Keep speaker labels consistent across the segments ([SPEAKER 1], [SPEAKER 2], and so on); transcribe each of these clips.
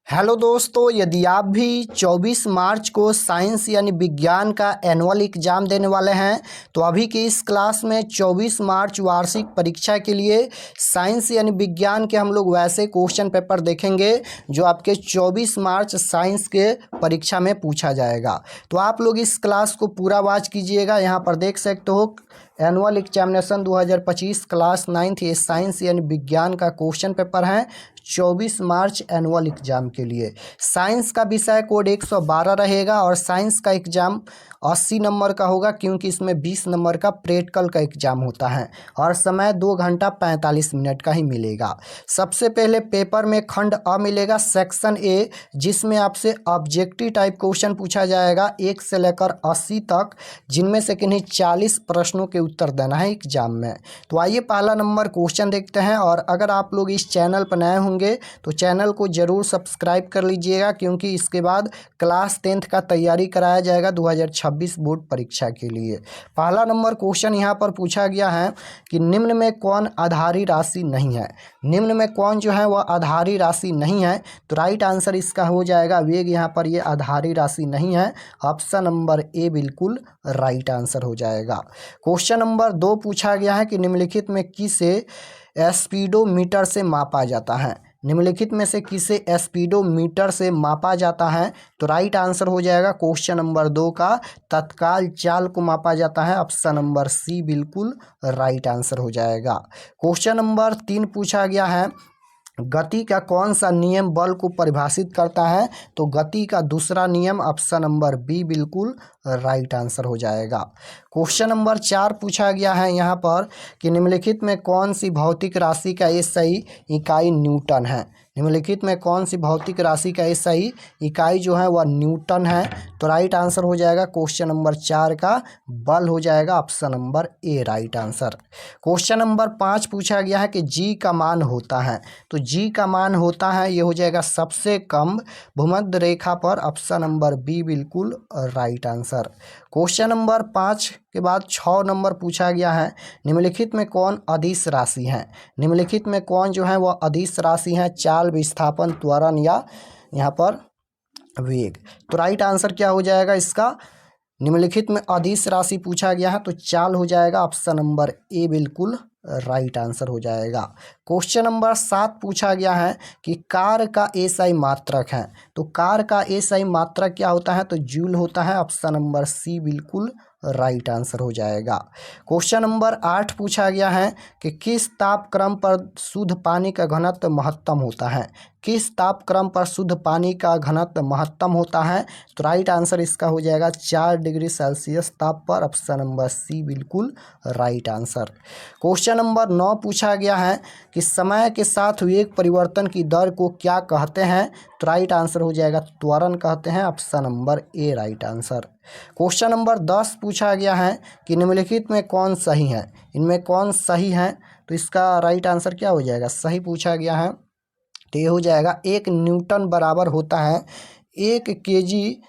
[SPEAKER 1] Hello दोस्तों, यदि आप भी 24 मार्च को साइंस यानी विज्ञान का एनुअल एग्ज़ाम देने वाले हैं तो अभी की इस क्लास में 24 मार्च वार्षिक परीक्षा के लिए साइंस यानी विज्ञान के हम लोग वैसे क्वेश्चन पेपर देखेंगे जो आपके 24 मार्च साइंस के परीक्षा में पूछा जाएगा। तो आप लोग इस क्लास को पूरा वॉच कीजिएगा। यहाँ पर देख सकते हो एनुअल एग्जामिनेशन 2025 क्लास 9th ये साइंस यानी विज्ञान का क्वेश्चन पेपर है 24 मार्च एनुअल एग्जाम के लिए। साइंस का विषय कोड 112 रहेगा और साइंस का एग्ज़ाम 80 नंबर का होगा क्योंकि इसमें 20 नंबर का प्रैक्टिकल का एग्ज़ाम होता है और समय 2 घंटा 45 मिनट का ही मिलेगा। सबसे पहले पेपर में खंड अ मिलेगा सेक्शन ए, जिसमें आपसे ऑब्जेक्टिव टाइप क्वेश्चन पूछा जाएगा 1 से लेकर 80 तक, जिनमें से किन्हीं 40 प्रश्नों के उत्तर देना है एग्जाम में। तो आइए पहला नंबर क्वेश्चन देखते हैं। और अगर आप लोग इस चैनल पर नए होंगे तो चैनल को ज़रूर सब्सक्राइब कर लीजिएगा क्योंकि इसके बाद क्लास 10th का तैयारी कराया जाएगा 2026 बोर्ड परीक्षा के लिए। पहला नंबर क्वेश्चन यहाँ पर पूछा गया है कि निम्न में कौन आधारी राशि नहीं है। निम्न में कौन जो है वह आधारी राशि नहीं है, तो राइट आंसर इसका हो जाएगा वेग। यहाँ पर ये आधारी राशि नहीं है, ऑप्शन नंबर ए बिल्कुल राइट आंसर हो जाएगा। क्वेश्चन नंबर 2 पूछा गया है कि निम्नलिखित में किसे स्पीडोमीटर से मापा जाता है। निम्नलिखित में से किसे स्पीडोमीटर से मापा जाता है, तो राइट आंसर हो जाएगा क्वेश्चन नंबर 2 का तत्काल चाल को मापा जाता है, ऑप्शन नंबर सी बिल्कुल राइट आंसर हो जाएगा। क्वेश्चन नंबर 3 पूछा गया है गति का कौन सा नियम बल को परिभाषित करता है, तो गति का दूसरा नियम, ऑप्शन नंबर बी बिल्कुल राइट आंसर हो जाएगा। क्वेश्चन नंबर 4 पूछा गया है यहाँ पर कि निम्नलिखित में कौन सी भौतिक राशि का एसआई इकाई न्यूटन है। निम्नलिखित में कौन सी भौतिक राशि का एसआई इकाई जो है वह न्यूटन है, तो राइट आंसर हो जाएगा क्वेश्चन नंबर 4 का बल हो जाएगा, option number A right answer. Question number 5 पूछा गया है कि जी का मान होता है, तो जी का मान होता है ये हो जाएगा सबसे कम भूमध्य रेखा पर, ऑप्शन नंबर बी बिल्कुल राइट आंसर। क्वेश्चन नंबर 5 के बाद 6 नंबर पूछा गया है निम्नलिखित में कौन अदिश राशि है। निम्नलिखित में कौन जो है वह अदिश राशि है, चाल, विस्थापन, त्वरण या यहाँ पर वेग। तो राइट आंसर क्या हो जाएगा इसका, निम्नलिखित में अदिश राशि पूछा गया है तो चाल हो जाएगा, ऑप्शन नंबर ए बिल्कुल राइट आंसर हो जाएगा। क्वेश्चन नंबर 7 पूछा गया है कि कार का एसआई मात्रक है, तो कार का एसआई मात्रक क्या होता है, तो जूल होता है, ऑप्शन नंबर सी बिल्कुल राइट आंसर हो जाएगा। क्वेश्चन नंबर 8 पूछा गया है कि किस तापक्रम पर शुद्ध पानी का घनत्व महत्तम होता है। किस तापक्रम पर शुद्ध पानी का घनत्व महत्तम होता है, तो राइट आंसर इसका हो जाएगा 4 डिग्री सेल्सियस ताप पर, ऑप्शन नंबर सी बिल्कुल राइट आंसर। क्वेश्चन नंबर 9 पूछा गया है कि समय के साथ वेग परिवर्तन की दर को क्या कहते हैं, तो राइट आंसर हो जाएगा त्वरण कहते हैं, option number A right answer. Question number 10 पूछा गया है कि निम्नलिखित में कौन सही है। इनमें कौन सही है, तो इसका राइट आंसर क्या हो जाएगा, सही पूछा गया है तो ये हो जाएगा 1 न्यूटन बराबर होता है 1 केजी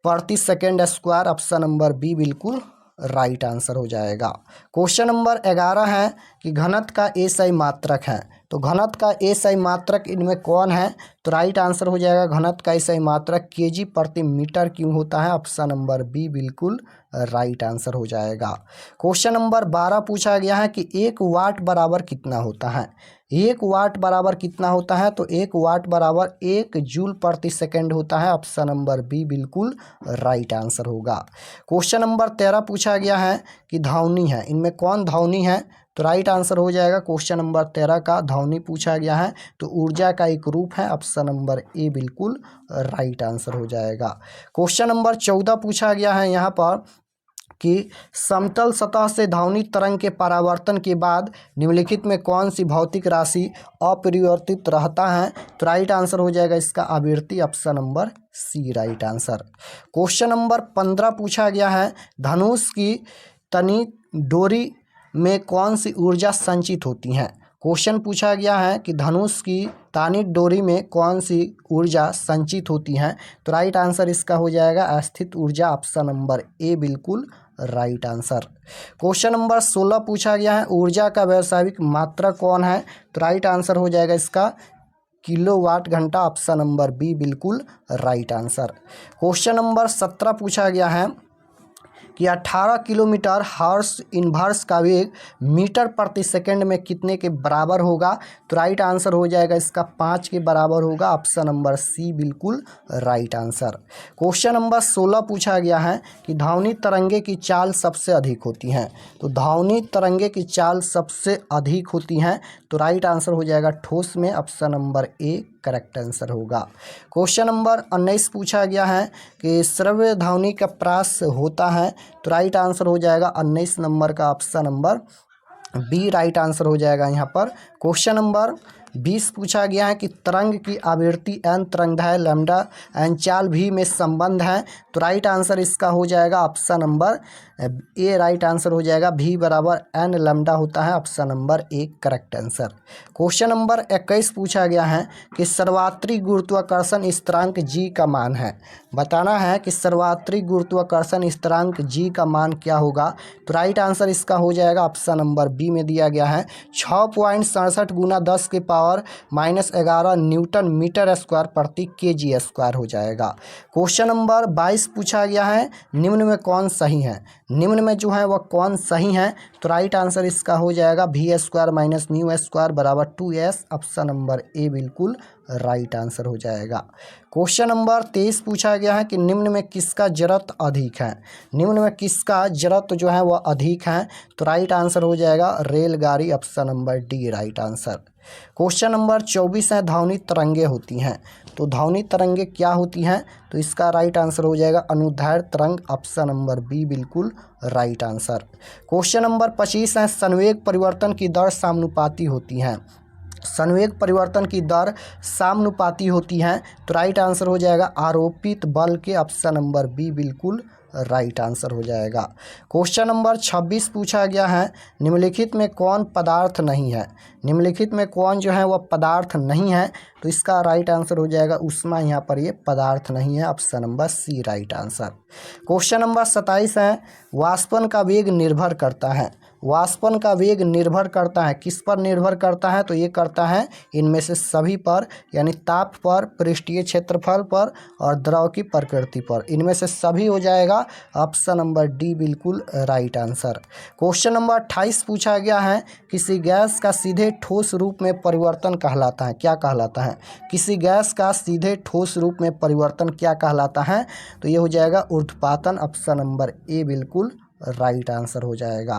[SPEAKER 1] प्रति second square, option number B बिल्कुल राइट आंसर हो जाएगा। क्वेश्चन नंबर 11 है कि घनत्व का एसआई मात्रक है, तो घनत्व का एसआई मात्रक इनमें कौन है, तो राइट आंसर हो जाएगा घनत्व का एसआई मात्रक केजी प्रति मीटर क्यूब होता है, ऑप्शन नंबर बी बिल्कुल राइट आंसर हो जाएगा। क्वेश्चन नंबर 12 पूछा गया है कि 1 वाट बराबर कितना होता है। 1 वाट बराबर कितना होता है, तो 1 वाट बराबर 1 जूल प्रति सेकेंड होता है, ऑप्शन नंबर बी बिल्कुल राइट आंसर होगा। क्वेश्चन नंबर 13 पूछा गया है कि ध्वनि है, इनमें कौन ध्वनि है, तो राइट आंसर हो जाएगा क्वेश्चन नंबर 13 का ध्वनि पूछा गया है तो ऊर्जा का एक रूप है, ऑप्शन नंबर ए बिल्कुल राइट आंसर हो जाएगा। क्वेश्चन नंबर 14 पूछा गया है यहाँ पर कि समतल सतह से ध्वनि तरंग के परावर्तन के बाद निम्नलिखित में कौन सी भौतिक राशि अपरिवर्तित रहता है, तो राइट आंसर हो जाएगा इसका आवृत्ति, option number C right answer. Question number 15 पूछा गया है धनुष की तनी डोरी में कौन सी ऊर्जा संचित होती है। क्वेश्चन पूछा गया है कि धनुष की तानित डोरी में कौन सी ऊर्जा संचित होती है, तो राइट आंसर इसका हो जाएगा अस्थित ऊर्जा, ऑप्शन नंबर ए बिल्कुल राइट आंसर। क्वेश्चन नंबर 16 पूछा गया है ऊर्जा का व्यावसायिक मात्रक कौन है, तो राइट आंसर हो जाएगा इसका किलोवाट घंटा, ऑप्शन नंबर बी बिल्कुल राइट आंसर। क्वेश्चन नंबर 17 पूछा गया है कि 18 किलोमीटर हॉर्स इनवर्स का वेग मीटर प्रति सेकंड में कितने के बराबर होगा? तो राइट आंसर हो जाएगा इसका 5 के बराबर होगा, ऑप्शन नंबर सी बिल्कुल राइट आंसर। क्वेश्चन नंबर 16 पूछा गया है कि ध्वनि तरंगे की चाल सबसे अधिक होती हैं। तो ध्वनि तरंगे की चाल सबसे अधिक होती हैं, तो राइट आंसर हो जाएगा ठोस में, option number A correct answer होगा। क्वेश्चन नंबर 19 पूछा गया है कि श्रव्य ध्वनि का प्रास होता है। तो राइट आंसर हो जाएगा 19 नंबर का, option number B right answer हो जाएगा यहाँ पर। क्वेश्चन नंबर 20 पूछा गया है कि तरंग की आवृत्ति एन तरंगदैर्घ्य लैम्डा एन चाल भी में संबंध है। तो राइट आंसर इसका हो जाएगा option number A right answer हो जाएगा, भी बराबर एन लैम्डा होता है, option number A correct answer. Question number 21 पूछा गया है कि सर्वात्रिक गुरुत्वाकर्षण स्थिरांक जी का मान है। बताना है कि सर्वात्रिक गुरुत्वाकर्षण स्थिरांक जी का मान क्या होगा? तो राइट आंसर इसका हो जाएगा ऑप्शन नंबर बी में दिया गया है 6.67 गुना 10 के पावर -11 न्यूटन मीटर स्क्वायर प्रति केजी स्क्वायर हो जाएगा। क्वेश्चन नंबर 22 पूछा गया है निम्न में कौन सही है? निम्न में जो है वह कौन सही है? तो राइट आंसर इसका हो जाएगा V square minus mu square बराबर 2s, ऑप्शन नंबर ए बिल्कुल राइट आंसर हो जाएगा। क्वेश्चन नंबर 23 पूछा गया है कि निम्न में किसका जड़त्व अधिक है? निम्न में किसका जड़त्व जो है वह अधिक है? तो राइट आंसर हो जाएगा रेलगाड़ी, option number D right answer. Question number 24 है ध्वनि तरंगे होती हैं। तो ध्वनि तरंगे क्या होती हैं? तो इसका राइट आंसर हो जाएगा अनुदैर्ध्य तरंग, ऑप्शन नंबर बी बिल्कुल राइट आंसर। क्वेश्चन नंबर 25 है संवेग परिवर्तन की दर समानुपाती होती है। संवेग परिवर्तन की दर समानुपाती होती है, तो राइट आंसर हो जाएगा आरोपित बल के, ऑप्शन नंबर बी बिल्कुल राइट आंसर हो जाएगा। क्वेश्चन नंबर 26 पूछा गया है निम्नलिखित में कौन पदार्थ नहीं है? निम्नलिखित में कौन जो है वह पदार्थ नहीं है? तो इसका राइट आंसर हो जाएगा ऊष्मा, यहाँ पर ये पदार्थ नहीं है, option number C right answer. Question number 27 है वाष्पन का वेग निर्भर करता है। वाष्पन का वेग निर्भर करता है किस पर निर्भर करता है? तो ये करता है इनमें से सभी पर, यानी ताप पर, पृष्ठीय क्षेत्रफल पर और द्रव की प्रकृति पर। इनमें से सभी हो जाएगा, ऑप्शन नंबर डी बिल्कुल राइट आंसर। क्वेश्चन नंबर 28 पूछा गया है किसी गैस का सीधे ठोस रूप में परिवर्तन कहलाता है। क्या कहलाता है? किसी गैस का सीधे ठोस रूप में परिवर्तन क्या कहलाता है? तो ये हो जाएगा ऊर्ध्वपातन, ऑप्शन नंबर ए बिल्कुल राइट आंसर हो जाएगा।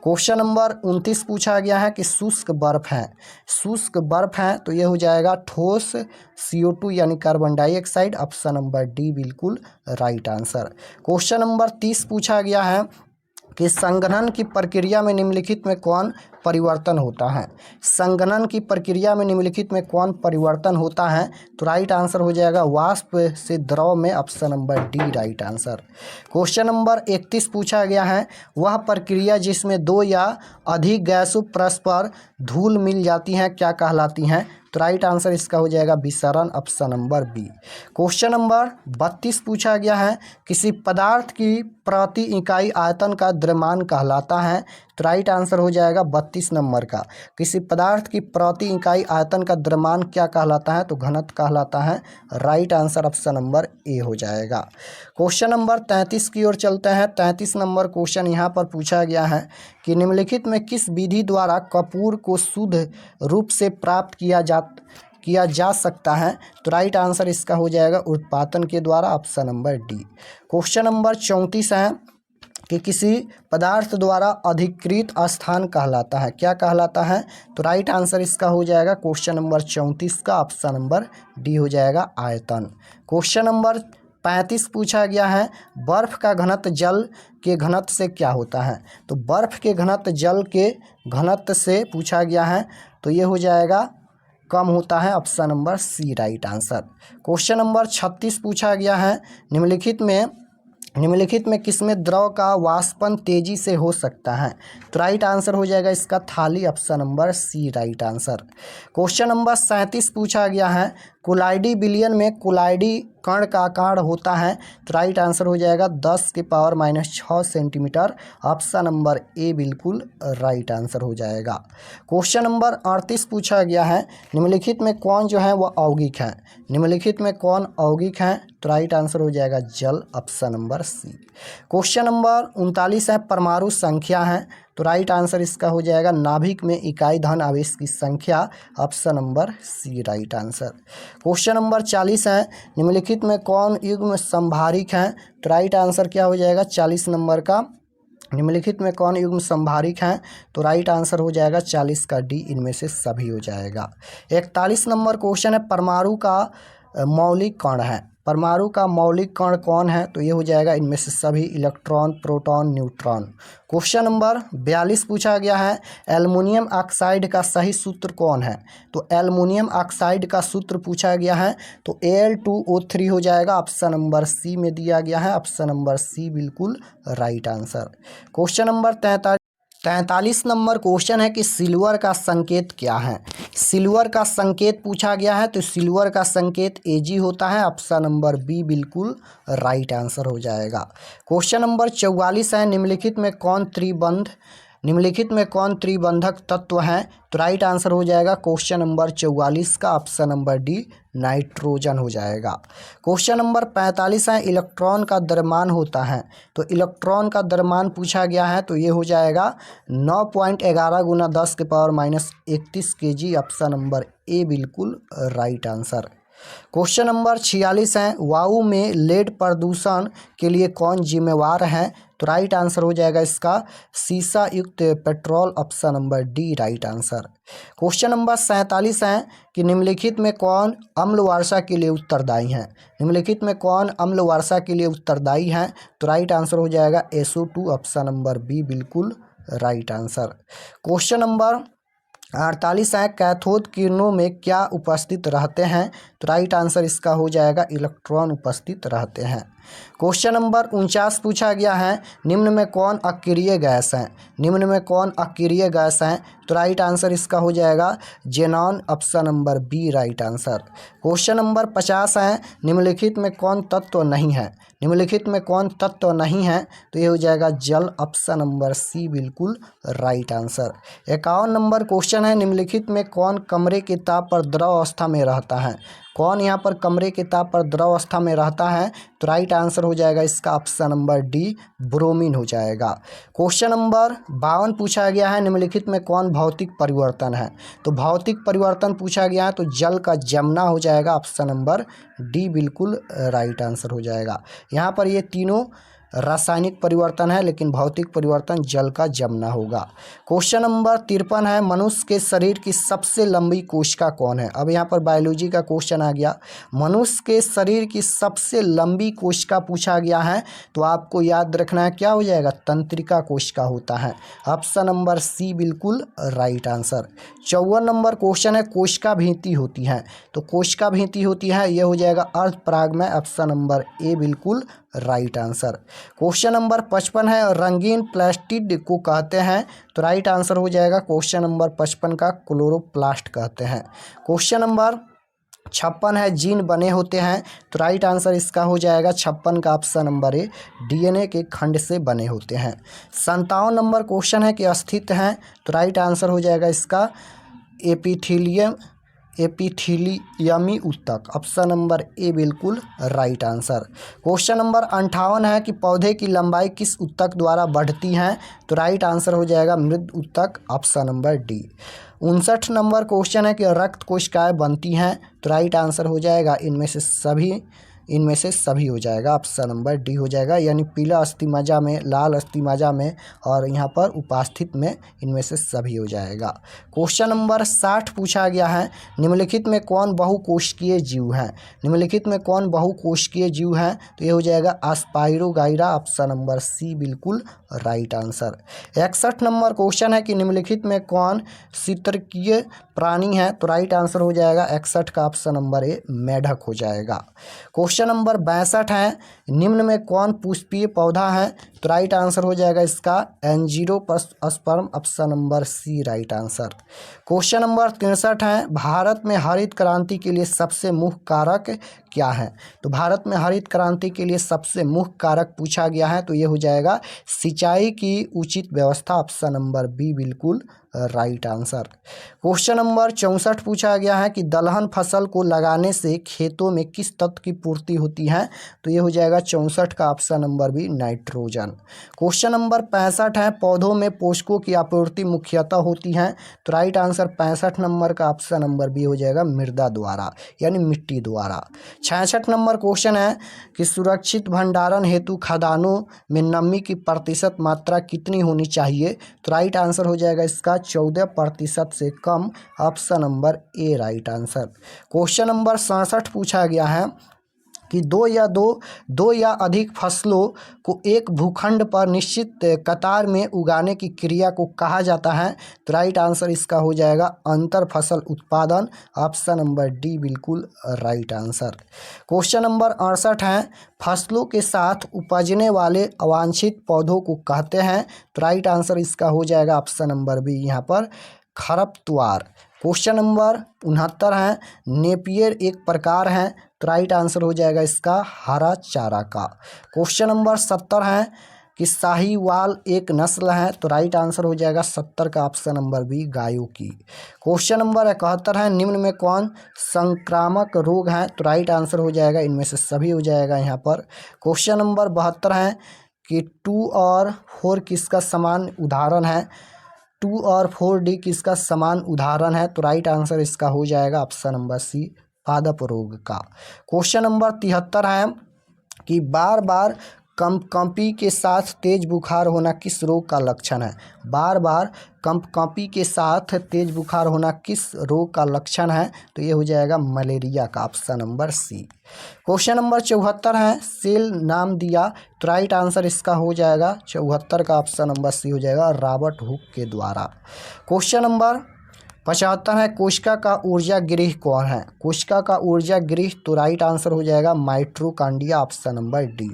[SPEAKER 1] क्वेश्चन नंबर 29 पूछा गया है कि शुष्क बर्फ है। शुष्क बर्फ है तो ये हो जाएगा ठोस CO2 यानी carbon dioxide, option number D बिल्कुल राइट आंसर। क्वेश्चन नंबर 30 पूछा गया है कि संघनन की प्रक्रिया में निम्नलिखित में कौन परिवर्तन होता है? संघनन की प्रक्रिया में निम्नलिखित में कौन परिवर्तन होता है? तो राइट आंसर हो जाएगा वाष्प से द्रव में, option number D right answer. Question number 31 पूछा गया है वह प्रक्रिया जिसमें दो या अधिक गैसों परस्पर धूल मिल जाती हैं क्या कहलाती हैं? तो राइट आंसर इसका हो जाएगा विसरण, option number B. Question number 32 पूछा गया है किसी पदार्थ की प्रति इकाई आयतन का द्रव्यमान कहलाता है। तो राइट आंसर हो जाएगा 32 नंबर का, किसी पदार्थ की प्रति इकाई आयतन का द्रव्यमान क्या कहलाता है? तो घनत्व कहलाता है, राइट आंसर ऑप्शन नंबर ए हो जाएगा। क्वेश्चन नंबर 33 की ओर चलते हैं। 33 नंबर क्वेश्चन यहाँ पर पूछा गया है कि निम्नलिखित में किस विधि द्वारा कपूर को शुद्ध रूप से प्राप्त किया जा सकता है? तो राइट आंसर इसका हो जाएगा उत्पादन के द्वारा, option number D. Question number 34 है कि किसी पदार्थ द्वारा अधिकृत स्थान कहलाता है। क्या कहलाता है? तो राइट आंसर इसका हो जाएगा क्वेश्चन नंबर 34 का, ऑप्शन नंबर डी हो जाएगा आयतन। क्वेश्चन नंबर 35 पूछा गया है बर्फ का घनत्व जल के घनत्व से क्या होता है? तो बर्फ के घनत्व जल के घनत्व से पूछा गया है, तो ये हो जाएगा कम होता है, option number C right answer. Question number 36 पूछा गया है निम्नलिखित में किसमें द्रव का वाष्पन तेजी से हो सकता है? तो राइट आंसर हो जाएगा इसका थाली, option number C right answer. Question number 37 पूछा गया है कुलाइडी बिलियन में कुलाइडी कण का आकार होता है, तो राइट आंसर हो जाएगा 10⁻⁻6 सेंटीमीटर। ऑप्शन नंबर ए बिल्कुल राइट आंसर हो जाएगा। क्वेश्चन नंबर 38 पूछा गया है, निम्नलिखित में कौन जो है वह यौगिक है? निम्नलिखित में कौन यौगिक है? तो राइट आंसर हो जाएगा जल। Option number C. Question number 39 है, परमाणु संख्या है, तो राइट आंसर इसका हो जाएगा नाभिक में इकाई धन आवेश की संख्या। Option number C right answer. Question number 40 है, निम्नलिखित में कौन युग्म संभारिक है? तो राइट आंसर क्या हो जाएगा 40 नंबर का? निम्नलिखित में कौन युग्म संभारिक हैं? तो राइट आंसर हो जाएगा 40 का डी, इनमें से सभी हो जाएगा। 41 नंबर क्वेश्चन है, परमाणु का मौलिक कण है, परमाणु का मौलिक कण कौन है? तो ये हो जाएगा इनमें से सभी, electron, proton, neutron. Question number 42 पूछा गया है, एल्युमिनियम ऑक्साइड का सही सूत्र कौन है? तो एल्युमिनियम ऑक्साइड का सूत्र पूछा गया है, तो Al2O3 हो जाएगा। ऑप्शन नंबर सी में दिया गया है। ऑप्शन नंबर सी बिल्कुल right answer. Question number 43 number question है कि सिल्वर का संकेत क्या है? सिल्वर का संकेत पूछा गया है, तो सिल्वर का संकेत Ag होता है। ऑप्शन नंबर बी बिल्कुल राइट आंसर हो जाएगा। क्वेश्चन नंबर 44 है, निम्नलिखित में कौन त्रिबंधक तत्व है? तो राइट आंसर हो जाएगा क्वेश्चन नंबर 44 का ऑप्शन नंबर डी, नाइट्रोजन हो जाएगा। क्वेश्चन नंबर 45 है, इलेक्ट्रॉन का द्रव्यमान होता है, तो इलेक्ट्रॉन का द्रव्यमान पूछा गया है, तो ये हो जाएगा 9.11 × 10⁻31 kg। ऑप्शन नंबर ए बिल्कुल राइट आंसर। क्वेश्चन नंबर 46 है, वायु में लेड प्रदूषण के लिए कौन जिम्मेवार है? तो राइट आंसर हो जाएगा इसका सीसा युक्त petrol. Option number D right answer. Question number 47 है कि निम्नलिखित में कौन अम्ल वर्षा के लिए उत्तरदायी है? निम्नलिखित में कौन अम्ल वर्षा के लिए उत्तरदायी है? तो राइट आंसर हो जाएगा SO2। ऑप्शन नंबर बी बिल्कुल राइट आंसर। क्वेश्चन नंबर 48 है, कैथोड किरणों में क्या उपस्थित रहते हैं? तो राइट आंसर इसका हो जाएगा इलेक्ट्रॉन उपस्थित रहते हैं। क्वेश्चन नंबर 49 पूछा गया है, निम्न में कौन अक्रिय गैस है? निम्न में कौन अक्रिय गैस है? तो राइट आंसर इसका हो जाएगा xenon. Option number B right answer. Question number 50 है, निम्नलिखित में कौन तत्व नहीं है? निम्नलिखित में कौन तत्व नहीं है? तो ये हो जाएगा जल। ऑप्शन नंबर सी बिल्कुल राइट आंसर। 51 नंबर क्वेश्चन है, निम्नलिखित में कौन कमरे के ताप पर द्रव अवस्था में रहता है? कौन यहाँ पर कमरे के ताप पर द्रव अवस्था में रहता है? तो राइट आंसर हो जाएगा इसका ऑप्शन नंबर डी, ब्रोमीन हो जाएगा। क्वेश्चन नंबर 52 पूछा गया है, निम्नलिखित में कौन भौतिक परिवर्तन है? तो भौतिक परिवर्तन पूछा गया है, तो जल का जमना हो जाएगा। ऑप्शन नंबर डी बिल्कुल राइट आंसर हो जाएगा। यहाँ पर ये तीनों रासायनिक परिवर्तन है, लेकिन भौतिक परिवर्तन जल का जमना होगा। क्वेश्चन नंबर 53 है, मनुष्य के शरीर की सबसे लंबी कोशिका कौन है? अब यहाँ पर बायोलॉजी का क्वेश्चन आ गया। मनुष्य के शरीर की सबसे लंबी कोशिका पूछा गया है, तो आपको याद रखना है क्या हो जाएगा, तंत्रिका कोशिका होता है। ऑप्शन नंबर सी बिल्कुल राइट आंसर। 54 नंबर क्वेश्चन है, कोशिका भित्ति होती है, तो कोशिका भित्ति होती है, यह हो जाएगा अर्धपरागमय। ऑप्शन नंबर ए बिल्कुल राइट आंसर। क्वेश्चन नंबर 55 है, रंगीन प्लास्टिड को कहते हैं, तो राइट आंसर हो जाएगा क्वेश्चन नंबर 55 का क्लोरोप्लास्ट कहते हैं। क्वेश्चन नंबर 56 है, जीन बने होते हैं, तो राइट आंसर इसका हो जाएगा 56 का ऑप्शन नंबर ए, डीएनए के खंड से बने होते हैं। 57 नंबर क्वेश्चन है कि अस्थित हैं, तो राइट आंसर हो जाएगा इसका एपिथीलियमी ऊतक। ऑप्शन नंबर ए बिल्कुल राइट आंसर। क्वेश्चन नंबर 58 है कि पौधे की लंबाई किस ऊतक द्वारा बढ़ती है? तो राइट आंसर हो जाएगा मृद ऊतक। Option number D. 59 number question है कि रक्त कोशिकाएं बनती हैं, तो राइट आंसर हो जाएगा इनमें से सभी हो जाएगा। ऑप्शन नंबर डी हो जाएगा, यानी पीला अस्थिमज्जा में, लाल अस्थिमज्जा में और यहाँ पर उपस्थित में, इनमें से सभी हो जाएगा। क्वेश्चन नंबर 60 पूछा गया है, निम्नलिखित में कौन बहुकोशिकीय जीव है? निम्नलिखित में कौन बहुकोशिकीय जीव है? तो ये हो जाएगा स्पाइरोगाइरा। ऑप्शन नंबर सी बिल्कुल राइट आंसर। 61 नंबर क्वेश्चन है कि निम्नलिखित में कौन शीतरकीय प्राणी है? तो राइट आंसर हो जाएगा 61 का ऑप्शन नंबर ए, मेढक हो जाएगा। क्वेश्चन नंबर 62 है, निम्न में कौन पुष्पीय पौधा है? तो राइट आंसर हो जाएगा इसका angiosperm. Option number C right answer. Question number 63 है, भारत में हरित क्रांति के लिए सबसे मुख्य कारक क्या है? तो भारत में हरित क्रांति के लिए सबसे मुख्य कारक पूछा गया है, तो ये हो जाएगा सिंचाई की उचित व्यवस्था, ऑप्शन नंबर बी बिल्कुल राइट आंसर। क्वेश्चन नंबर 64 पूछा गया है कि दलहन फसल को लगाने से खेतों में किस तत्व की पूर्ति होती है? तो ये हो जाएगा 64 का option number B nitrogen. Question number 65 है, पौधों में पोषकों की आपूर्ति मुख्यतः होती है? तो राइट आंसर 65 नंबर का ऑप्शन नंबर बी हो जाएगा मृदा द्वारा यानी मिट्टी द्वारा। 66 नंबर क्वेश्चन है कि सुरक्षित भंडारण हेतु खदानों में नमी की प्रतिशत मात्रा कितनी होनी चाहिए? तो राइट आंसर हो जाएगा इसका 14% से कम, option number A right answer. Question number 67 पूछा गया है कि दो या अधिक फसलों को एक भूखंड पर निश्चित कतार में उगाने की क्रिया को कहा जाता है? तो राइट आंसर इसका हो जाएगा अंतर फसल उत्पादन, ऑप्शन नंबर डी बिल्कुल राइट आंसर। क्वेश्चन नंबर 68 है, फसलों के साथ उपजने वाले अवांछित पौधों को कहते हैं? तो राइट आंसर इसका हो जाएगा ऑप्शन नंबर बी यहाँ पर खरपतवार। क्वेश्चन नंबर 69 है, नेपियर एक प्रकार है? तो राइट आंसर हो जाएगा इसका हरा चारा का। क्वेश्चन नंबर 70 है कि साहीवाल एक नस्ल है? तो राइट आंसर हो जाएगा 70 का ऑप्शन नंबर बी गायों की। क्वेश्चन नंबर 71 है, निम्न में कौन संक्रामक रोग है? तो राइट आंसर हो जाएगा इनमें से सभी हो जाएगा यहाँ पर। क्वेश्चन नंबर 72 है कि 2 और 4 किसका समान उदाहरण है? 2 और 4D किसका समान उदाहरण है? तो राइट आंसर इसका हो जाएगा ऑप्शन नंबर सी पादप रोग का। क्वेश्चन नंबर 73 है कि बार बार कंपकंपी के साथ तेज बुखार होना किस रोग का लक्षण है? बार बार कंपकंपी के साथ तेज बुखार होना किस रोग का लक्षण है? तो ये हो जाएगा मलेरिया का, option number C. Question number 74 है, सेल नाम दिया? तो राइट आंसर इसका हो जाएगा 74 का ऑप्शन नंबर सी हो जाएगा रॉबर्ट हुक के द्वारा। क्वेश्चन नंबर 75 है, कोशिका का ऊर्जा गृह कौन है? कोशिका का ऊर्जा गृह तो राइट आंसर हो जाएगा mitochondria, option number D.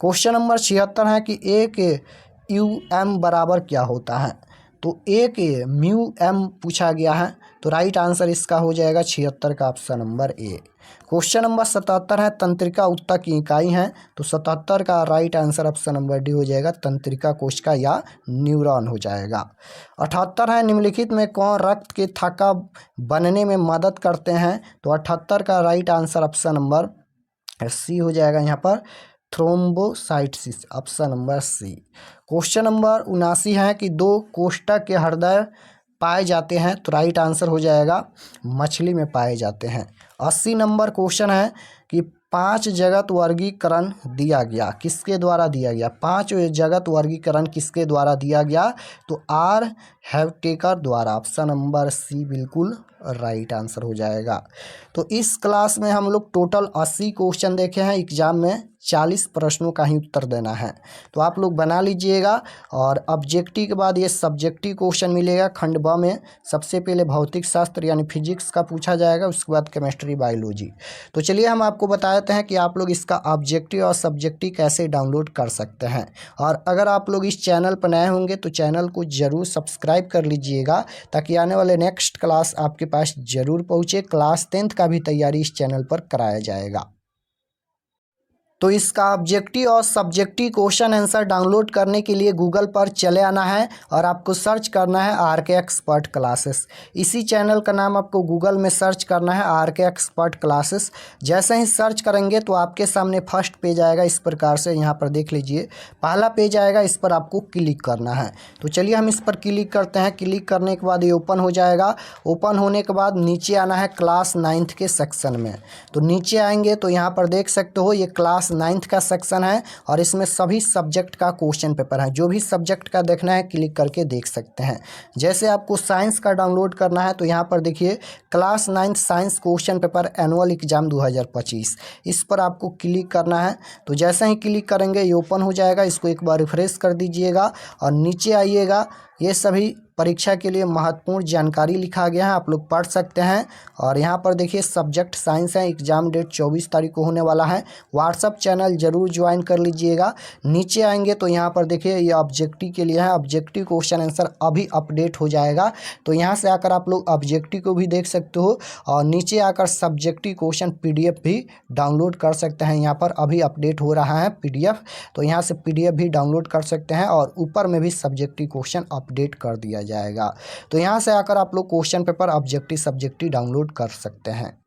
[SPEAKER 1] Question number 76 है कि एक UM बराबर क्या होता है? तो एक म्यू एम पूछा गया है, तो राइट आंसर इसका हो जाएगा 76 का ऑप्शन नंबर ए। क्वेश्चन नंबर 77 है, तंत्रिका ऊतक की इकाई है? तो 77 का right answer option number D हो जाएगा तंत्रिका कोशिका या न्यूरॉन हो जाएगा। 78 है, निम्नलिखित में कौन रक्त के थक्का बनने में मदद करते हैं? तो 78 का right answer option number C हो जाएगा यहाँ पर thrombocytosis, option number C. Question number 79 है कि 2 कोष्ठक के हृदय पाए जाते हैं? तो राइट आंसर हो जाएगा मछली में पाए जाते हैं। 80 नंबर क्वेश्चन है कि 5 जगत वर्गीकरण दिया गया, किसके द्वारा दिया गया? 5 जगत वर्गीकरण किसके द्वारा दिया गया? तो आर हैवटेकर द्वारा, ऑप्शन नंबर सी बिल्कुल राइट आंसर हो जाएगा। तो इस क्लास में हम लोग टोटल 80 क्वेश्चन देखे हैं, एग्जाम में 40 प्रश्नों का ही उत्तर देना है, तो आप लोग बना लीजिएगा। और ऑब्जेक्टिव के बाद ये सब्जेक्टिव क्वेश्चन मिलेगा। खंड ब में सबसे पहले भौतिक शास्त्र यानी फिजिक्स का पूछा जाएगा, उसके बाद केमिस्ट्री बायोलॉजी। तो चलिए हम आपको बता देते हैं कि आप लोग इसका ऑब्जेक्टिव और सब्जेक्टिव कैसे डाउनलोड कर सकते हैं। और अगर आप लोग इस चैनल पर नए होंगे तो चैनल को ज़रूर सब्सक्राइब कर लीजिएगा, ताकि आने वाले नेक्स्ट क्लास आपके पास ज़रूर पहुँचे। क्लास 10th का भी तैयारी इस चैनल पर कराया जाएगा। तो इसका ऑब्जेक्टिव और सब्जेक्टिव क्वेश्चन आंसर डाउनलोड करने के लिए गूगल पर चले आना है और आपको सर्च करना है RK एक्सपर्ट क्लासेस। इसी चैनल का नाम आपको गूगल में सर्च करना है RK एक्सपर्ट क्लासेस। जैसे ही सर्च करेंगे तो आपके सामने फर्स्ट पेज आएगा इस प्रकार से, यहाँ पर देख लीजिए पहला पेज आएगा, इस पर आपको क्लिक करना है। तो चलिए हम इस पर क्लिक करते हैं। क्लिक करने के बाद ये ओपन हो जाएगा। ओपन होने के बाद नीचे आना है क्लास 9th के सेक्शन में। तो नीचे आएंगे तो यहाँ पर देख सकते हो ये क्लास 9th का सेक्शन है और इसमें सभी सब्जेक्ट का क्वेश्चन पेपर है। जो भी सब्जेक्ट का देखना है क्लिक करके देख सकते हैं। जैसे आपको साइंस का डाउनलोड करना है तो यहाँ पर देखिए class 9th science question paper annual exam 2025, इस पर आपको क्लिक करना है। तो जैसे ही क्लिक करेंगे ये ओपन हो जाएगा। इसको एक बार रिफ्रेश कर दीजिएगा और नीचे आइएगा। ये सभी परीक्षा के लिए महत्वपूर्ण जानकारी लिखा गया है, आप लोग पढ़ सकते हैं। और यहाँ पर देखिए सब्जेक्ट साइंस है, एग्जाम डेट 24 तारीख को होने वाला है। व्हाट्सअप चैनल जरूर ज्वाइन कर लीजिएगा। नीचे आएंगे तो यहाँ पर देखिए ये ऑब्जेक्टिव के लिए है, ऑब्जेक्टिव क्वेश्चन आंसर अभी अपडेट हो जाएगा, तो यहाँ से आकर आप लोग ऑब्जेक्टिव को भी देख सकते हो और नीचे आकर सब्जेक्टिव क्वेश्चन PDF भी डाउनलोड कर सकते हैं। यहाँ पर अभी अपडेट हो रहा है PDF, तो यहाँ से PDF भी डाउनलोड कर सकते हैं और ऊपर में भी सब्जेक्टिव क्वेश्चन अपडेट कर दिया जाएगा। तो यहाँ से आकर आप लोग question paper objective subjective download कर सकते हैं।